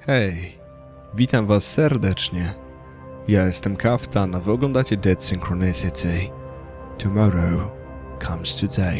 Hej, witam was serdecznie. Ja jestem Kaftan, a wy oglądacie Synchronicity. Tomorrow comes today.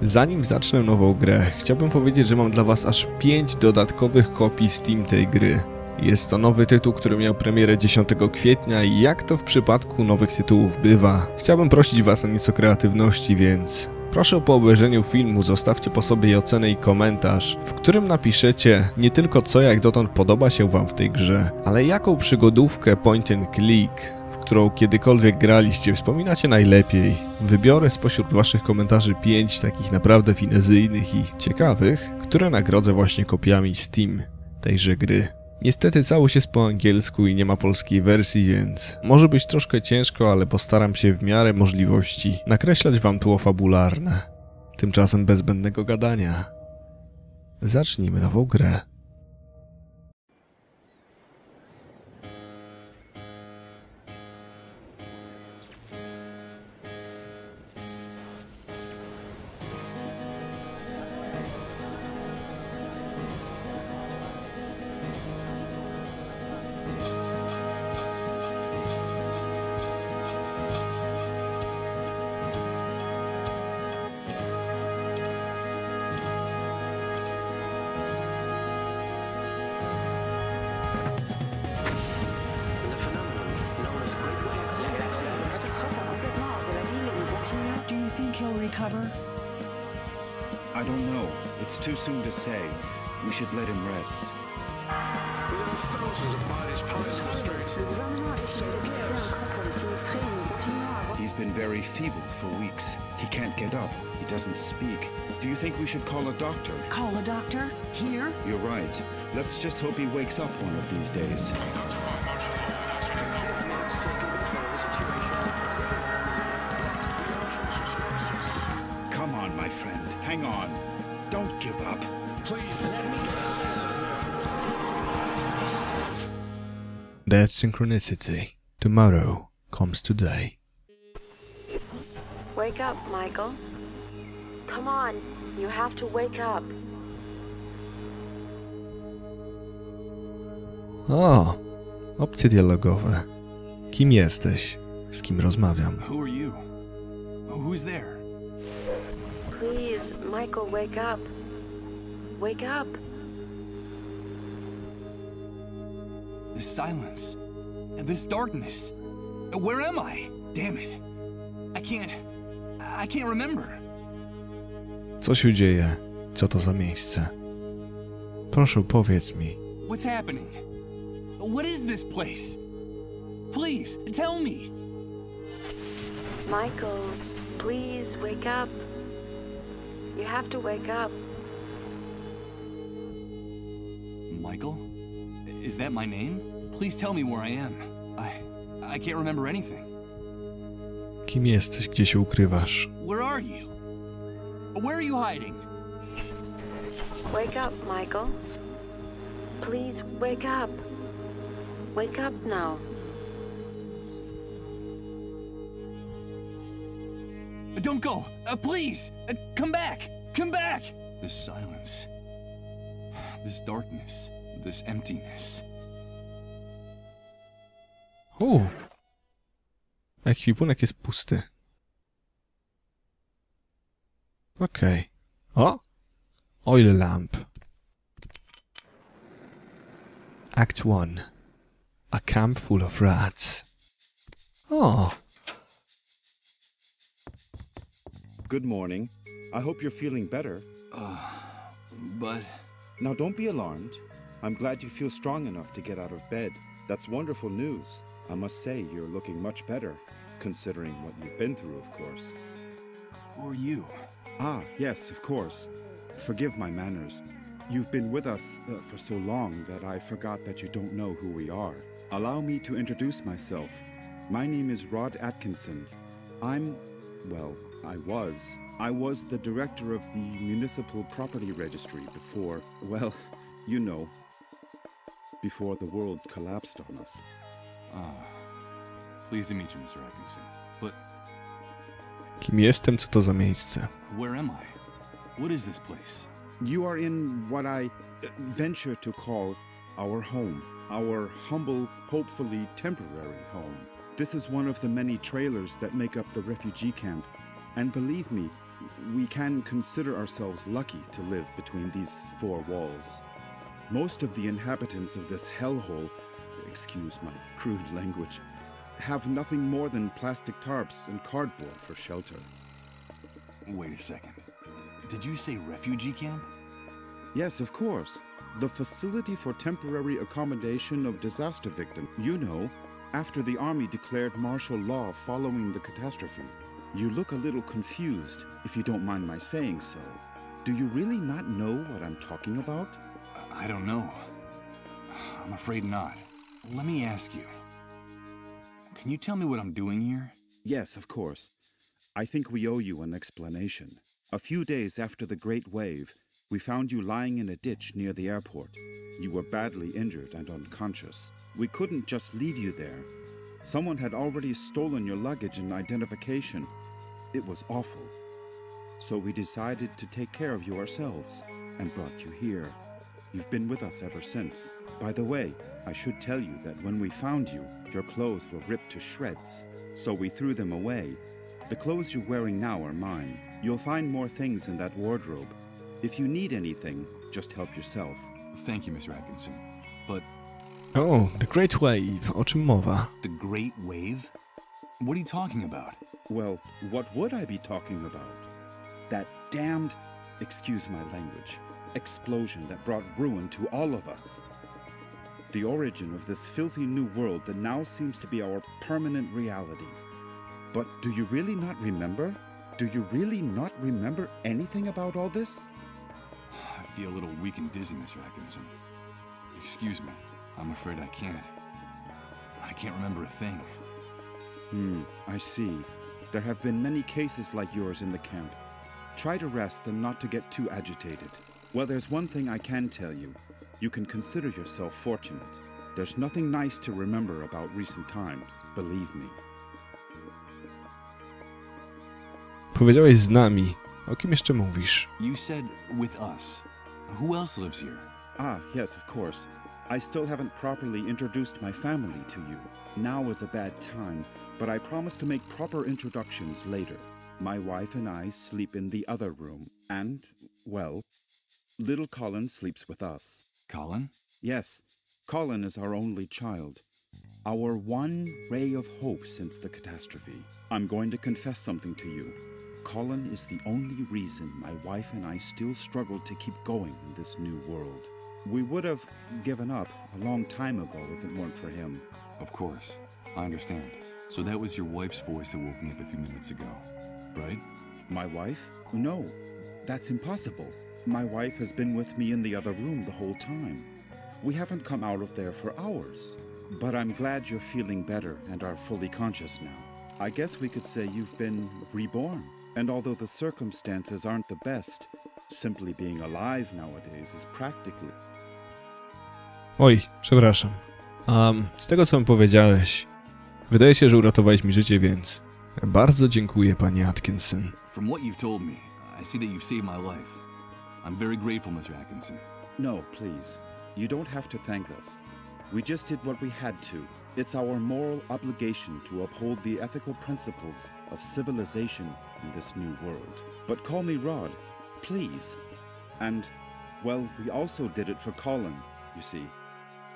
Zanim zacznę nową grę, chciałbym powiedzieć, że mam dla was aż 5 dodatkowych kopii Steam tej gry. Jest to nowy tytuł, który miał premierę 10 kwietnia i jak to w przypadku nowych tytułów bywa, chciałbym prosić was o nieco kreatywności, więc proszę po obejrzeniu filmu zostawcie po sobie ocenę i komentarz, w którym napiszecie nie tylko co jak dotąd podoba się wam w tej grze, ale jaką przygodówkę point and click, w którą kiedykolwiek graliście, wspominacie najlepiej. Wybiorę spośród waszych komentarzy 5 takich naprawdę finezyjnych i ciekawych, które nagrodzę właśnie kopiami Steam tejże gry. Niestety całość jest po angielsku i nie ma polskiej wersji, więc może być troszkę ciężko, ale postaram się w miarę możliwości nakreślać wam tło fabularne. Tymczasem bez zbędnego gadania. Zacznijmy nową grę. Do you think he'll recover? I don't know. It's too soon to say. We should let him rest. He's been very feeble for weeks. He can't get up. He doesn't speak. Do you think we should call a doctor? Call a doctor? Here? You're right. Let's just hope he wakes up one of these days. Come on, my friend. Hang on. Don't give up. Please, let me That's Synchronicity. Tomorrow comes today. Wake up, Michael. Come on, you have to wake up. O, opcje dialogowe. Kim jesteś? Z kim rozmawiam? Who are you? Who's there? Please, Michael, wake up. Wake up. This silence. This darkness. Where am I? Damn it. I can't remember. Co się dzieje? Co to za miejsce? Proszę, powiedz mi. What's happening? What is this place? Please, tell me. Michael, please wake up. You have to wake up. Michael? Is that my name? Please tell me where I am. I can't remember anything. Kim jesteś? Gdzie się ukrywasz? Where are you? Where are you hiding? Wake up, Michael. Please wake up. Wake up now. Don't go! Please! Come back! Come back! This silence. This darkness. This emptiness. Ekwipunek jest pusty. Okej. O! Oil lamp. Act 1. A camp full of rats. O! Good morning. I hope you're feeling better. But... Now don't be alarmed. I'm glad you feel strong enough to get out of bed. That's wonderful news. I must say you're looking much better, considering what you've been through, of course. Who are you? Ah, yes, of course. Forgive my manners. You've been with us for so long that I forgot that you don't know who we are. Allow me to introduce myself. My name is Rod Atkinson. I was the director of the Municipal Property Registry before, well, you know, before the world collapsed on us. Pleased to meet you, Mr. Atkinson. But... Kim jestem? Co to za miejsce? Where am I? What is this place? You are in what I venture to call our home. Our humble, hopefully temporary home. This is one of the many trailers that make up the refugee camp. And believe me, we can consider ourselves lucky to live between these four walls. Most of the inhabitants of this hellhole, excuse my crude language, have nothing more than plastic tarps and cardboard for shelter. Wait a second. Did you say refugee camp? Yes, of course. The facility for temporary accommodation of disaster victims. You know, after the army declared martial law following the catastrophe. You look a little confused, if you don't mind my saying so. Do you really not know what I'm talking about? I don't know. I'm afraid not. Let me ask you. Can you tell me what I'm doing here? Yes, of course. I think we owe you an explanation. A few days after the Great Wave, we found you lying in a ditch near the airport. You were badly injured and unconscious. We couldn't just leave you there. Someone had already stolen your luggage and identification. It was awful. So we decided to take care of you ourselves and brought you here. You've been with us ever since. By the way, I should tell you that when we found you, your clothes were ripped to shreds. So we threw them away. The clothes you're wearing now are mine. You'll find more things in that wardrobe. If you need anything, just help yourself. Thank you, Mr. Atkinson. But O, The Great Wave, o czym mowa? the Great Wave? What are you talking about? Well, what would I be talking about? That damned, excuse my language, explosion that brought ruin to all of us. The origin of this filthy new world that now seems to be our permanent reality. But do you really not remember? Do you really not remember anything about all this? I feel a little weak and dizzy, Mr. Atkinson. Excuse me. I'm afraid I can't. I can't remember a thing. I see. There have been many cases like yours in the camp. Try to rest and not to get too agitated. Well, there's one thing I can tell you. You can consider yourself fortunate. There's nothing nice to remember about recent times, believe me. Powiedziałeś z nami. O kim jeszcze mówisz? You said with us. Who else lives here? Ah, yes, of course. I still haven't properly introduced my family to you. Now is a bad time, but I promise to make proper introductions later. My wife and I sleep in the other room, and, well, little Colin sleeps with us. Colin? Yes, Colin is our only child. Our one ray of hope since the catastrophe. I'm going to confess something to you. Colin is the only reason my wife and I still struggle to keep going in this new world. We would have given up a long time ago if it weren't for him. Of course. I understand. So that was your wife's voice that woke me up a few minutes ago, right? My wife? No, that's impossible. My wife has been with me in the other room the whole time. We haven't come out of there for hours. But I'm glad you're feeling better and are fully conscious now. I guess we could say you've been reborn. And although the circumstances aren't the best, simply being alive nowadays is practically... Oj, przepraszam. Z tego co mi powiedziałeś, wydaje się, że uratowałeś mi życie, więc bardzo dziękuję, panie Atkinson. From what you've told me, I see that you've saved my life. I'm very grateful, Mr. Atkinson. No, please. You don't have to thank us. We just did what we had to. It's our moral obligation to uphold the ethical principles of civilization in this new world. But call me Rod, please. And, well, we also did it for Colin, you see.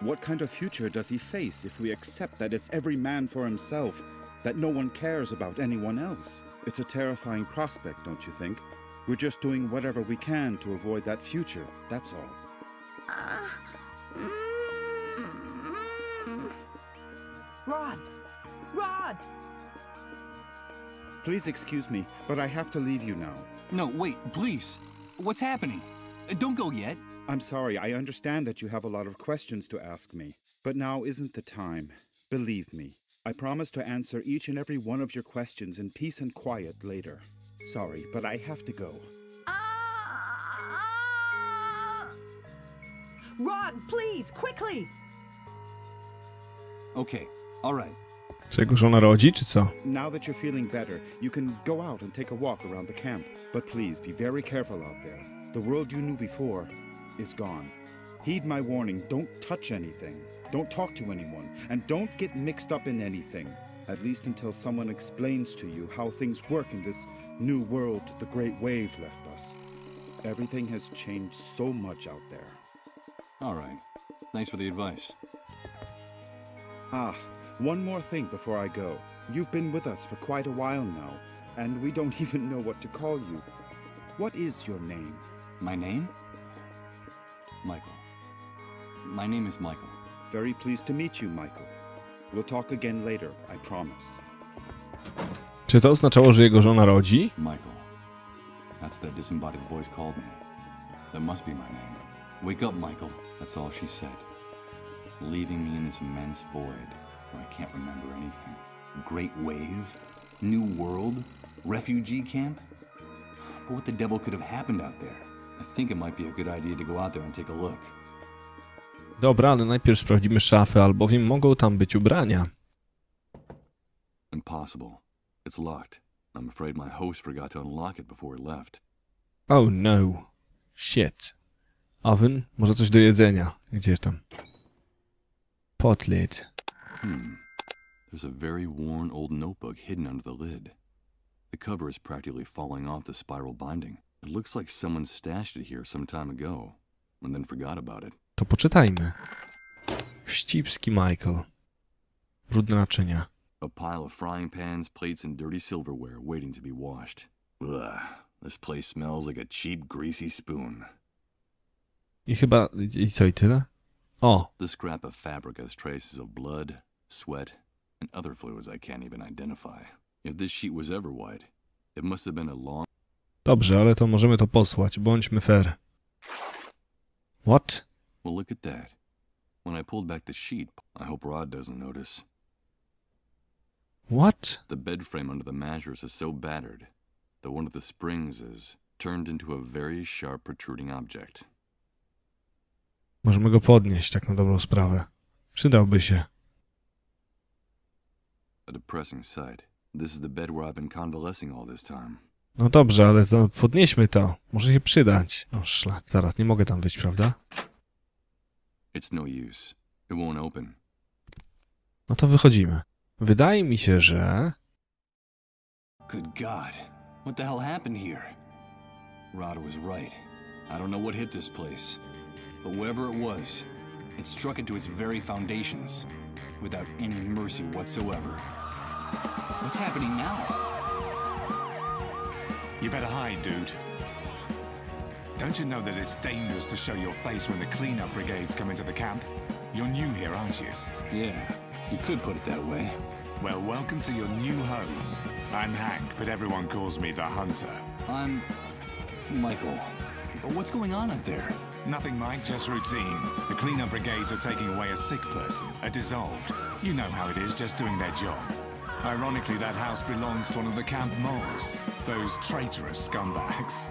What kind of future does he face if we accept that it's every man for himself, that no one cares about anyone else? It's a terrifying prospect, don't you think? We're just doing whatever we can to avoid that future, that's all. Rod! Rod! Please excuse me, but I have to leave you now. No, wait, please. What's happening? Don't go yet. I'm sorry, I understand that you have a lot of questions to ask me, but now isn't the time. Believe me, I promise to answer each and every one of your questions in peace and quiet later. Sorry, but I have to go. Rod, please, quickly! Okay, all right. Czego żona rodzi, czy co? Now that you're feeling better, you can go out and take a walk around the camp. But please, be very careful out there. The world you knew before is gone. Heed my warning, don't touch anything. Don't talk to anyone, and don't get mixed up in anything. At least until someone explains to you how things work in this new world the Great Wave left us. Everything has changed so much out there. All right. Thanks for the advice. Ah, one more thing before I go. You've been with us for quite a while now, and we don't even know what to call you. What is your name? My name? Michael. My name is Michael. Very pleased to meet you, Michael. We'll talk again later, I promise. Czy to oznaczało, że jego żona rodzi? Michael. That's what that disembodied voice called me. That must be my name. Wake up, Michael. That's all she said. Leaving me in this immense void where I can't remember anything. Great wave? New world? Refugee camp? But what the devil could have happened out there? I think it might be a good idea to go out there and take a look. Dobra, ale najpierw sprawdzimy szafę, albowiem mogą tam być ubrania. Impossible. It's locked. I'm afraid my host forgot to unlock it before he left. Oh no. Shit. Oven? Może coś do jedzenia. Gdzie tam? Pot lid. There's a very worn old notebook hidden under the lid. The cover is practically falling off the spiral binding. It looks like someone stashed it here some time ago and then forgot about it. To poczytajmy. Wścibski Michael. Brudne naczynia. A pile of frying pans, plates, and dirty silverware waiting to be washed. Ugh, this place smells like a cheap, greasy spoon. I chyba... I co, i tyle? O! The scrap of fabric has traces of blood, sweat, and other fluids I can't even identify. If this sheet was ever white, it must have been a long... Dobrze, ale to możemy to posłać. Bądźmy fair. What? Well, look at that. When I pulled back the sheet, I hope Rod doesn't notice. What? The bed frame under the mattress is so battered that one of the springs is turned into a very sharp protruding object. Możemy go podnieść, tak na dobrą sprawę. Przydałby się. A depressing sight. This is the bed where I've been convalescing all this time. No dobrze, ale to podnieśmy to. Może się przydać. O szlak, zaraz, nie mogę tam wyjść, prawda? It's no use. It won't open. No to wychodzimy. Wydaje mi się, że... Good God. What the hell happened here? Rod was right. I don't know what hit this place. But wherever it was, it struck it to its very foundations, without any mercy whatsoever. What's happening now? You better hide, dude. Don't you know that it's dangerous to show your face when the cleanup brigades come into the camp? You're new here, aren't you? Yeah, you could put it that way. Well, welcome to your new home. I'm Hank, but everyone calls me the Hunter. I'm... Michael. But what's going on up there? Nothing, Mike, just routine. The cleanup brigades are taking away a sick person, a dissolved. You know how it is, just doing their job. Ironically, that house belongs to one of the camp moles. Those traitorous scumbags.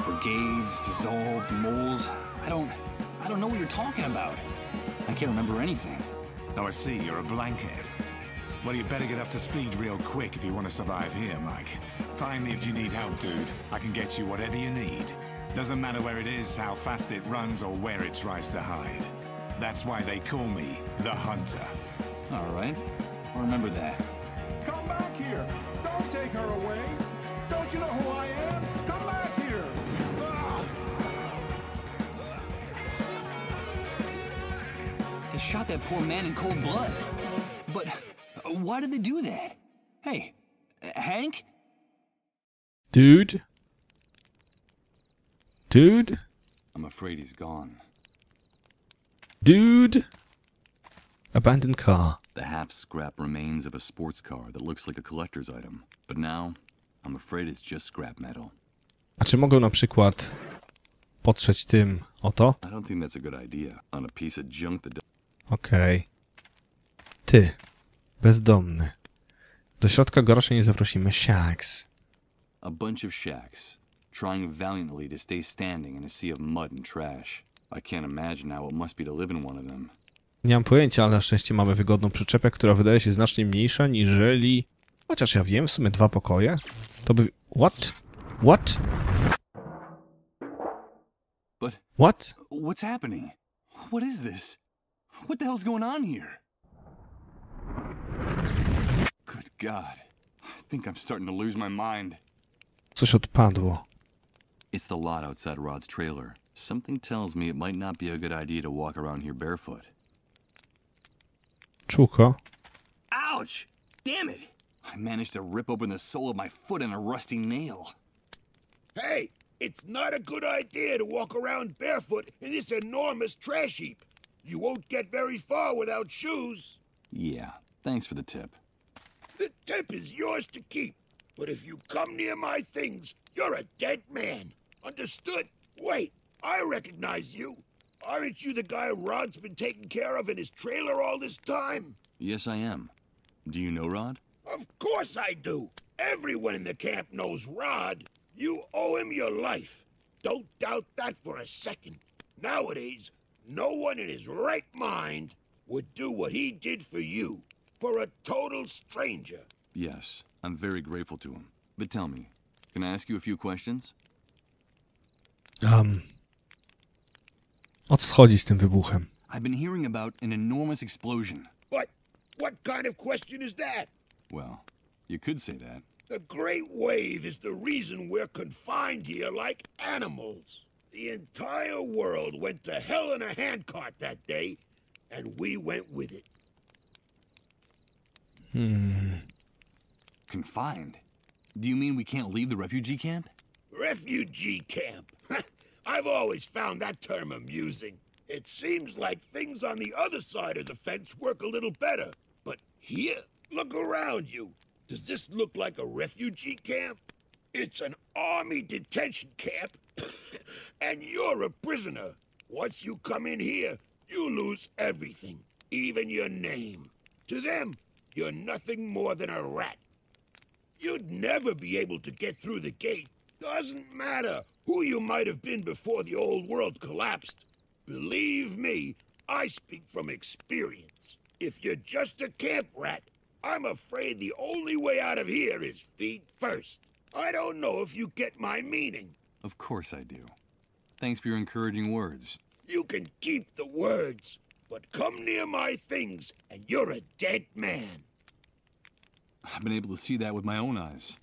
Brigades, dissolved, moles. I don't know what you're talking about. I can't remember anything. Oh, I see, you're a blankhead. Well, you better get up to speed real quick if you want to survive here, Mike. Find me if you need help, dude. I can get you whatever you need. Doesn't matter where it is, how fast it runs, or where it tries to hide. That's why they call me the Hunter. All right. I'll remember that. Come back here! Don't take her away! Don't you know who I am? Come back here! They shot that poor man in cold blood. But why did they do that? Hey, Hank? Dude? Dude? I'm afraid he's gone. Dude? Abandoned car. The half-scrap remains of a sports car that looks like a collector's item. But now, I'm afraid it's just scrap metal. A czy mogę na przykład potrzeć tym oto? I don't think that's a good idea. On a piece of junk that... Okej. Ty. Bezdomny. Do środka grosza nie zaprosimy. Shacks. A bunch of shacks, trying valiantly to stay standing in a sea of mud and trash. I can't imagine how it must be to live in one of them. Nie mam pojęcia, ale na szczęście mamy wygodną przyczepę, która wydaje się znacznie mniejsza, niżeli... Chociaż ja wiem, w sumie 2 pokoje. To by... What? What? But... What? What's happening? What is this? What the hell's going on here? Good God. I think I'm starting to lose my mind. Coś odpadło. It's the lot outside Rod's trailer. Something tells me it might not be a good idea to walk around here barefoot. Czuko. Ouch! Damn it! I managed to rip open the sole of my foot in a rusty nail. Hey, it's not a good idea to walk around barefoot in this enormous trash heap. You won't get very far without shoes. Yeah, thanks for the tip. The tip is yours to keep. But if you come near my things, you're a dead man. Understood? Wait, I recognize you. Aren't you the guy Rod's been taking care of in his trailer all this time? Yes, I am. Do you know Rod? Of course I do. Everyone in the camp knows Rod. You owe him your life. Don't doubt that for a second. Nowadays, no one in his right mind would do what he did for you, for a total stranger. Yes, I'm very grateful to him. But tell me, can I ask you a few questions? O co chodzi z tym wybuchem? I've been hearing about an enormous explosion. But what kind of question is that? Well, you could say that. The Great Wave is the reason we're confined here like animals. The entire world went to hell in a handcart that day, and we went with it. Confined? Do you mean we can't leave the refugee camp? Refugee camp. I've always found that term amusing. It seems like things on the other side of the fence work a little better. But here, look around you. Does this look like a refugee camp? It's an army detention camp, and you're a prisoner. Once you come in here, you lose everything, even your name. To them, you're nothing more than a rat. You'd never be able to get through the gate. Doesn't matter who you might have been before the old world collapsed. Believe me, I speak from experience. If you're just a camp rat, I'm afraid the only way out of here is feet first. I don't know if you get my meaning. Of course I do. Thanks for your encouraging words. You can keep the words, but come near my things and you're a dead man. I've been able to see that with my own eyes.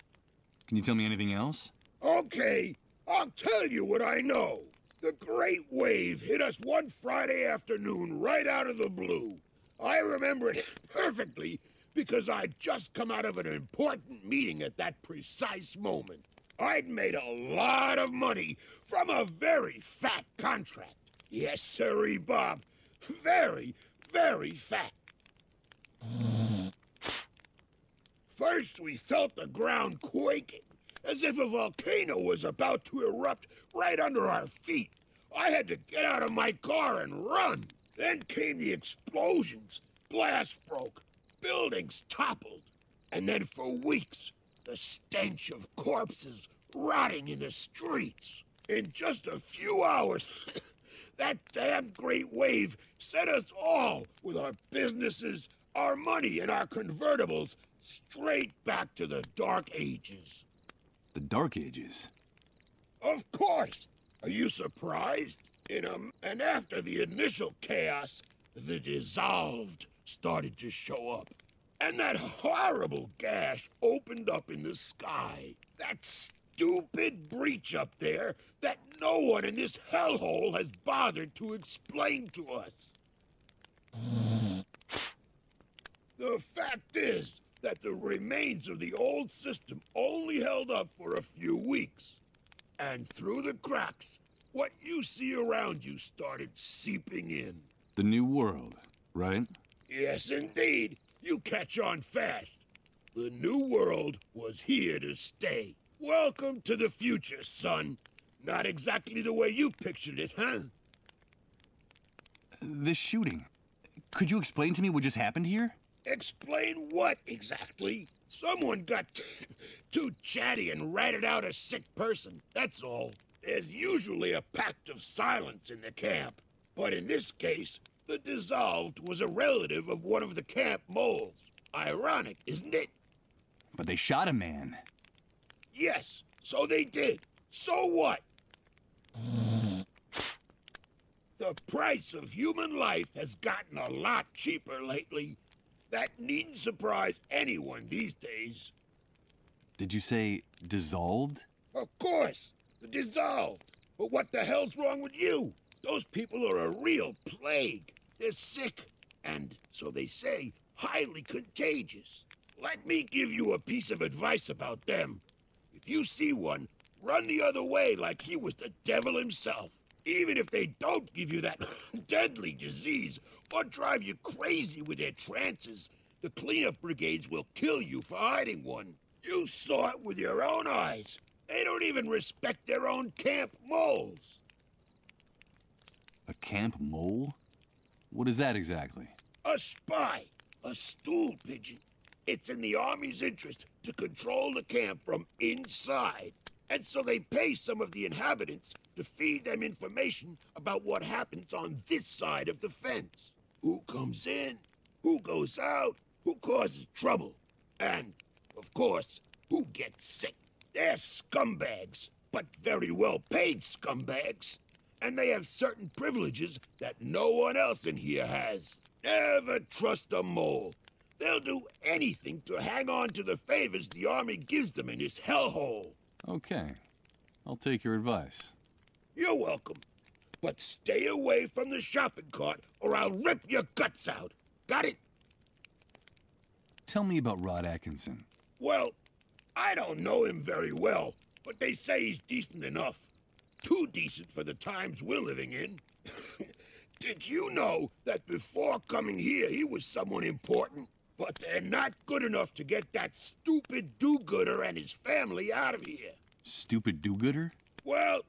Can you tell me anything else? Okay, I'll tell you what I know. The Great Wave hit us one Friday afternoon right out of the blue. I remember it perfectly because I'd just come out of an important meeting at that precise moment. I'd made a lot of money from a very fat contract. Yes, sirree, Bob. Very, very fat. First, we felt the ground quaking, as if a volcano was about to erupt right under our feet. I had to get out of my car and run. Then came the explosions. Glass broke. Buildings toppled. And then for weeks, the stench of corpses rotting in the streets. In just a few hours, that damn Great Wave set us all, with our businesses, our money, and our convertibles, straight back to the Dark Ages. The Dark Ages? Of course! Are you surprised? And after the initial chaos, the dissolved started to show up. And that horrible gash opened up in the sky. That stupid breach up there that no one in this hellhole has bothered to explain to us. The fact is that the remains of the old system only held up for a few weeks. And through the cracks, what you see around you started seeping in. The new world, right? Yes, indeed. You catch on fast. The new world was here to stay. Welcome to the future, son. Not exactly the way you pictured it, huh? This shooting. Could you explain to me what just happened here? Explain what exactly? Someone got too chatty and ratted out a sick person, that's all. There's usually a pact of silence in the camp. But in this case, the dissolved was a relative of one of the camp moles. Ironic, isn't it? But they shot a man. Yes, so they did. So what? The price of human life has gotten a lot cheaper lately. That needn't surprise anyone these days. Did you say dissolved? Of course, dissolved. But what the hell's wrong with you? Those people are a real plague. They're sick, and, so they say, highly contagious. Let me give you a piece of advice about them. If you see one, run the other way like he was the devil himself. Even if they don't give you that deadly disease or drive you crazy with their trances, the cleanup brigades will kill you for hiding one. You saw it with your own eyes. They don't even respect their own camp moles. A camp mole? What is that exactly? A spy. A stool pigeon. It's in the Army's interest to control the camp from inside. And so they pay some of the inhabitants to feed them information about what happens on this side of the fence. Who comes in, who goes out, who causes trouble, and, of course, who gets sick. They're scumbags, but very well-paid scumbags. And they have certain privileges that no one else in here has. Never trust a mole. They'll do anything to hang on to the favors the Army gives them in this hellhole. Okay. I'll take your advice. You're welcome. But stay away from the shopping cart or I'll rip your guts out. Got it? Tell me about Rod Atkinson. Well, I don't know him very well, but they say he's decent enough. Too decent for the times we're living in. Did you know that before coming here he was someone important? But they're not good enough to get that stupid do-gooder and his family out of here. Stupid do-gooder? Well,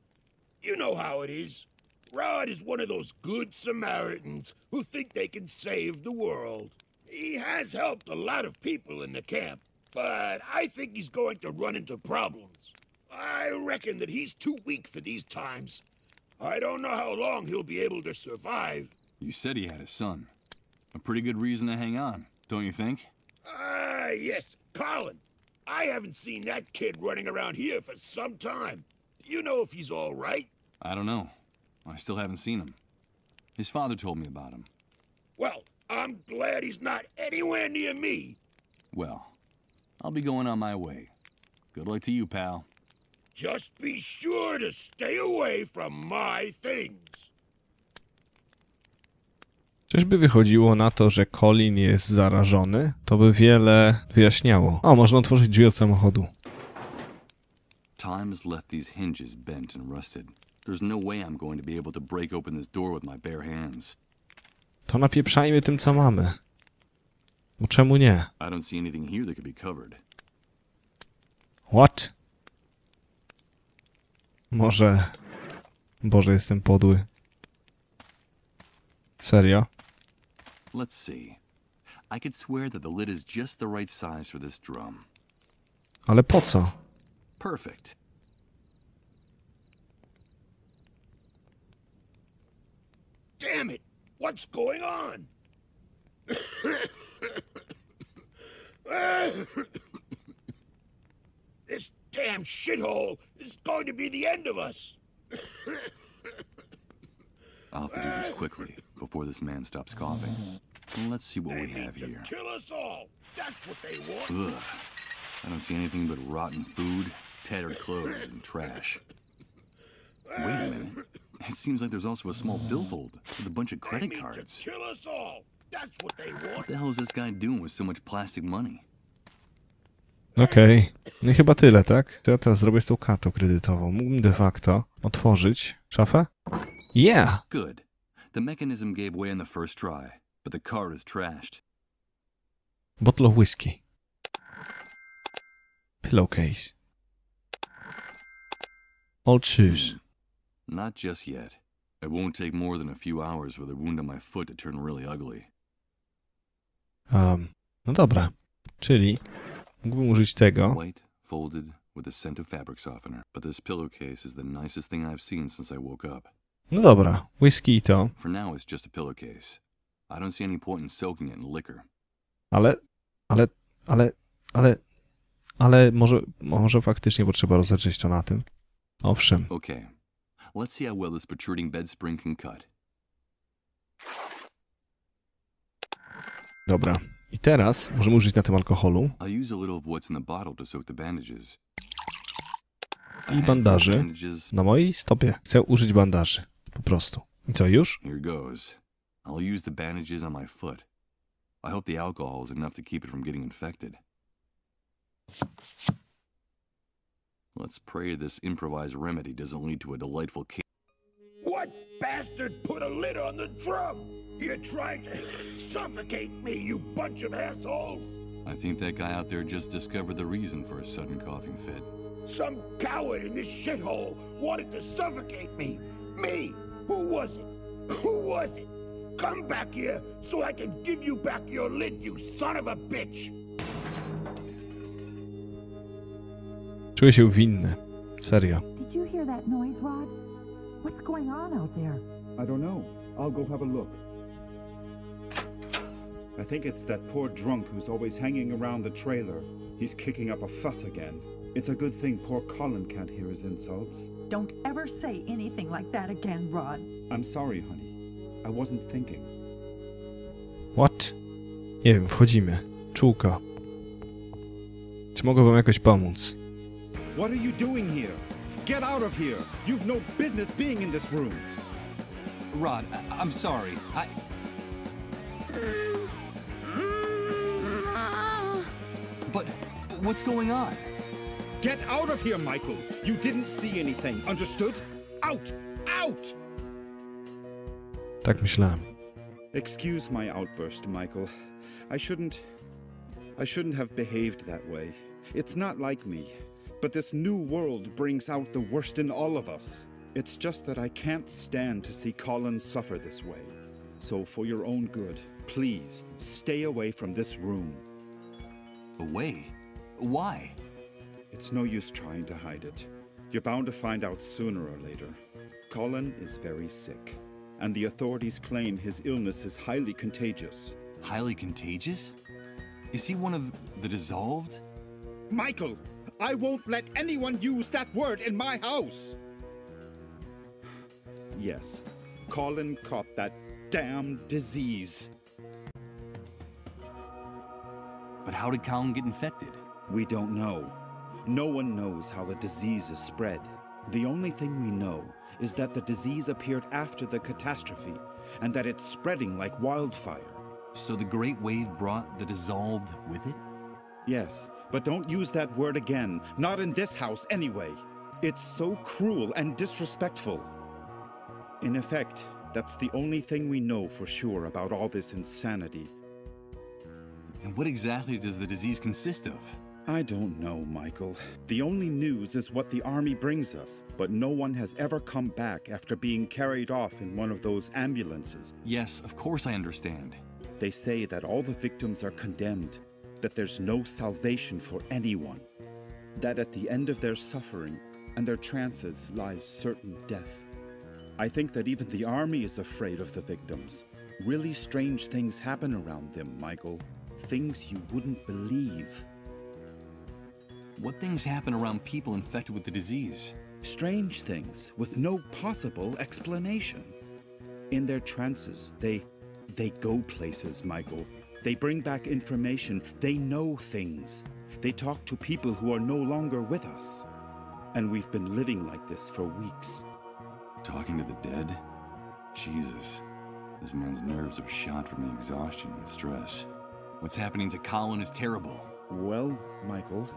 you know how it is. Rod is one of those good Samaritans who think they can save the world. He has helped a lot of people in the camp, but I think he's going to run into problems. I reckon that he's too weak for these times. I don't know how long he'll be able to survive. You said he had a son. A pretty good reason to hang on, don't you think? Yes, Colin. I haven't seen that kid running around here for some time. Do you know if he's all right? I don't know. I still haven't seen him. His father told me about him. Well, I'm glad he's not anywhere near me. Well, I'll be going on my way. Good luck to you, pal. Just be sure to stay away from my things. Czyżby wychodziło na to, że Colin jest zarażony? To by wiele wyjaśniało. O, można otworzyć drzwi od samochodu. Time has left these hinges bent and rusted. There's no way I'm going to be able to break open this door with my bare hands. To napieprzajmy tym, co mamy. Bo czemu nie? I don't see anything here that could be covered. What? Może... Boże, jestem podły. Serio? Let's see. I could swear that the lid is just the right size for this drum. Ale po co? Perfect. Damn it! What's going on? This damn shithole is going to be the end of us. I'll have to do this quickly, before this man stops coughing. Let's see what They we need have to here. kill us all. That's what they want. Ugh. I don't see anything but rotten food, tattered clothes, and trash. Wait a minute. It seems like there's also a small billfold with a bunch of They credit mean cards. to kill us all. That's what they What want. the hell is this guy doing with so much plastic money? Okej. No i chyba tyle, tak? Co ja teraz zrobię z tą kartą kredytową? Mógłbym de facto otworzyć szafę? Yeah! Good. The mechanism gave way in the first try, but the card is trashed. Bottle of whiskey. Pillowcase. Old shoes. Not just yet. It won't take more than a few hours for the wound on my foot to turn really ugly. No dobra. Czyli mógłbym użyć tego. White, folded, with a scent of fabric softener. But this pillowcase is the nicest thing I've seen since I woke up. No dobra. Whisky i to. For now, it's just a pillowcase. I don't see any point in soaking it in liquor. Ale może faktycznie potrzeba rozejrzeć to na tym. Owszem. Okay. Let's see how well this protruding bed spring can cut. Dobra. I teraz możemy użyć na tym alkoholu I'll use a little of what's in the bottle to soak the bandages. A i handful of bandaży bandages. na mojej stopie. Chcę użyć bandaży. Po prostu. I co, już? Here goes. I'll use the bandages on my foot. I hope the alcohol is enough to keep it from getting infected. Let's pray this improvised remedy doesn't lead to a delightful case. What bastard put a lid on the drum? You're trying to suffocate me, you bunch of assholes! I think that guy out there just discovered the reason for his sudden coughing fit. Some coward in this shithole wanted to suffocate me! Me! Who was it? Who was it? Come back here so I can give you back your lid, you son of a bitch! Czuję się winny. Serio. Did you hear that noise, Rod? What's going on out there? I don't know. I'll go have a look. I think it's that poor drunk who's always hanging around the trailer. He's kicking up a fuss again. It's a good thing poor Colin can't hear his insults. Don't ever say anything like that again, Rod. I'm sorry, honey. I wasn't thinking. What? Nie wiem, wchodzimy. Czułka. Czy mogę wam jakoś pomóc? What are you doing here? Get out of here! You've no business being in this room! Rod, I'm sorry. But what's going on? Get out of here, Michael! You didn't see anything, understood? Out! Out! Tak myślałem. Excuse my outburst, Michael. I shouldn't have behaved that way. It's not like me. But this new world brings out the worst in all of us. It's just that I can't stand to see Colin suffer this way. So for your own good, please, stay away from this room. Away? Why? It's no use trying to hide it. You're bound to find out sooner or later. Colin is very sick, and the authorities claim his illness is highly contagious. Highly contagious? Is he one of the dissolved? Michael! I won't let anyone use that word in my house! Yes, Colin caught that damn disease. But how did Colin get infected? We don't know. No one knows how the disease is spread. The only thing we know is that the disease appeared after the catastrophe, and that it's spreading like wildfire. So the Great Wave brought the dissolved with it? Yes, but don't use that word again. Not in this house, anyway. It's so cruel and disrespectful. In effect, that's the only thing we know for sure about all this insanity. And what exactly does the disease consist of? I don't know, Michael. The only news is what the army brings us, but no one has ever come back after being carried off in one of those ambulances. Yes, of course I understand. They say that all the victims are condemned, that there's no salvation for anyone, that at the end of their suffering and their trances lies certain death. I think that even the army is afraid of the victims. Really strange things happen around them, Michael. Things you wouldn't believe. What things happen around people infected with the disease? Strange things with no possible explanation. In their trances, they go places, Michael. They bring back information. They know things. They talk to people who are no longer with us. And we've been living like this for weeks. Talking to the dead? Jesus. This man's nerves are shot from the exhaustion and stress. What's happening to Colin is terrible. Well, Michael,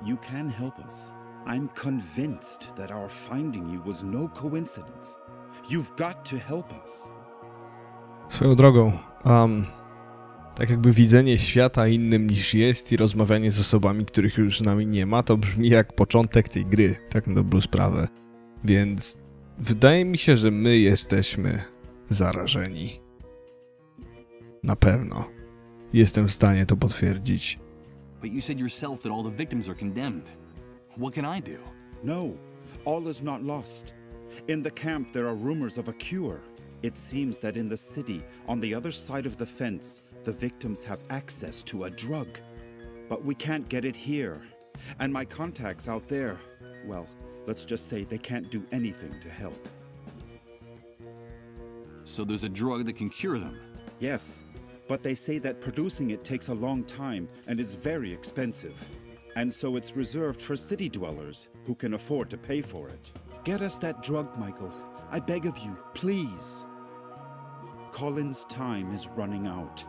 you can help us. I'm convinced that our finding you was no coincidence. You've got to help us. Swoją drogą, tak jakby widzenie świata innym niż jest i rozmawianie z osobami, których już z nami nie ma, to brzmi jak początek tej gry, tak na dobrą sprawę. Więc wydaje mi się, że my jesteśmy zarażeni. Na pewno. Jestem w stanie to potwierdzić. But you said yourself that all the victims are condemned. What can I do? No, all is not lost. In the camp there are rumors of a cure. It seems that in the city, on the other side of the fence, the victims have access to a drug. But we can't get it here. And my contacts out there, well, let's just say they can't do anything to help. So there's a drug that can cure them. Yes, but they say that producing it takes a long time and is very expensive. And so it's reserved for city dwellers who can afford to pay for it. Get us that drug, Michael. I beg of you, please. Colin's time is running out.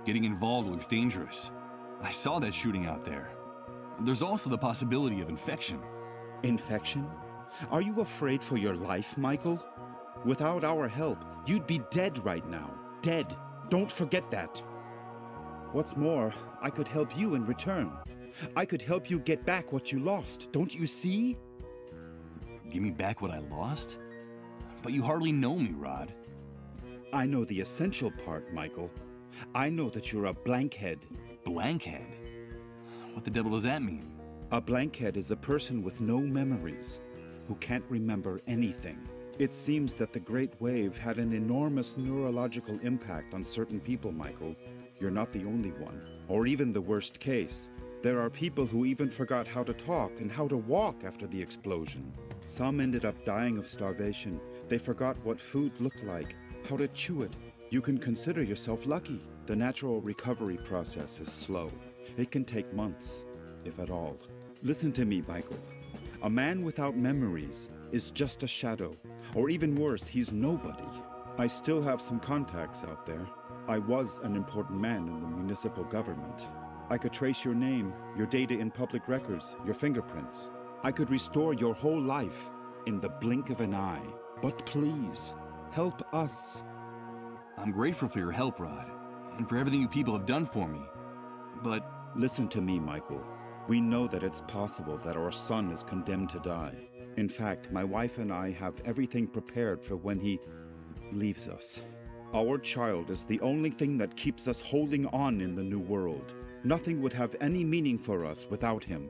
Getting involved looks dangerous. I saw that shooting out there. There's also the possibility of infection. Infection? Are you afraid for your life, Michael? Without our help, you'd be dead right now. Dead. Don't forget that. What's more, I could help you in return. I could help you get back what you lost. Don't you see? Give me back what I lost? But you hardly know me, Rod. I know the essential part, Michael. I know that you're a blankhead. Blankhead? What the devil does that mean? A blankhead is a person with no memories, who can't remember anything. It seems that the Great Wave had an enormous neurological impact on certain people, Michael. You're not the only one, or even the worst case. There are people who even forgot how to talk and how to walk after the explosion. Some ended up dying of starvation. They forgot what food looked like, how to chew it. You can consider yourself lucky. The natural recovery process is slow. It can take months, if at all. Listen to me, Michael. A man without memories is just a shadow, or even worse, he's nobody. I still have some contacts out there. I was an important man in the municipal government. I could trace your name, your data in public records, your fingerprints. I could restore your whole life in the blink of an eye. But please, help us. I'm grateful for your help, Rod, and for everything you people have done for me. But listen to me, Michael. We know that it's possible that our son is condemned to die. In fact, my wife and I have everything prepared for when he leaves us. Our child is the only thing that keeps us holding on in the new world. Nothing would have any meaning for us without him.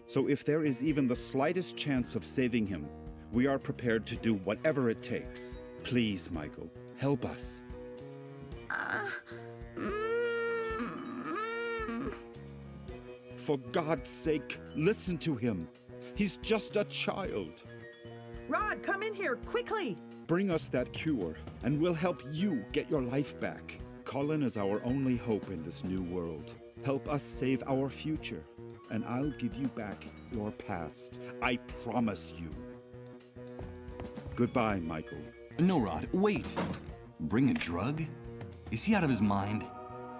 So if there is even the slightest chance of saving him, we are prepared to do whatever it takes. Please, Michael, help us. For God's sake, listen to him. He's just a child. Rod, come in here, quickly! Bring us that cure, and we'll help you get your life back. Colin is our only hope in this new world. Help us save our future, and I'll give you back your past. I promise you. Goodbye, Michael. no, Rod, wait. Bring a drug? Is he out of his mind?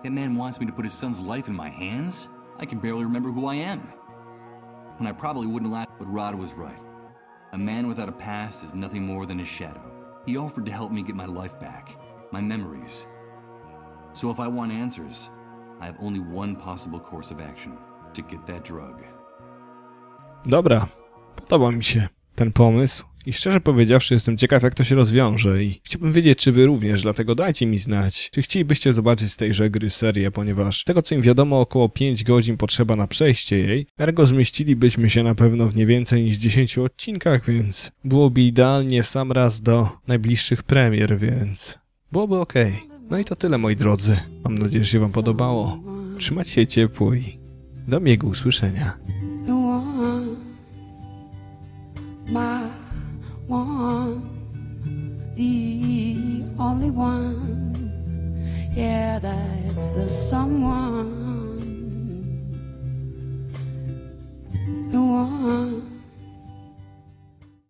That man wants me to put his son's life in my hands? I can barely remember who I am. And I probably wouldn't laugh, but Rod was right. A man without a past is nothing more than a shadow. He offered to help me get my life back, my memories. So if I want answers, I have only one possible course of action, to get that drug. Dobra, podoba mi się ten pomysł i szczerze powiedziawszy jestem ciekaw, jak to się rozwiąże i chciałbym wiedzieć, czy wy również, dlatego dajcie mi znać, czy chcielibyście zobaczyć z tejże gry serię, ponieważ z tego co im wiadomo około 5 godzin potrzeba na przejście jej, ergo zmieścilibyśmy się na pewno w nie więcej niż 10 odcinkach, więc byłoby idealnie w sam raz do najbliższych premier, więc byłoby okej. No i to tyle, moi drodzy. Mam nadzieję, że się wam podobało. Trzymajcie się ciepło i do miłego usłyszenia. My one, the only one, yeah, that's the someone.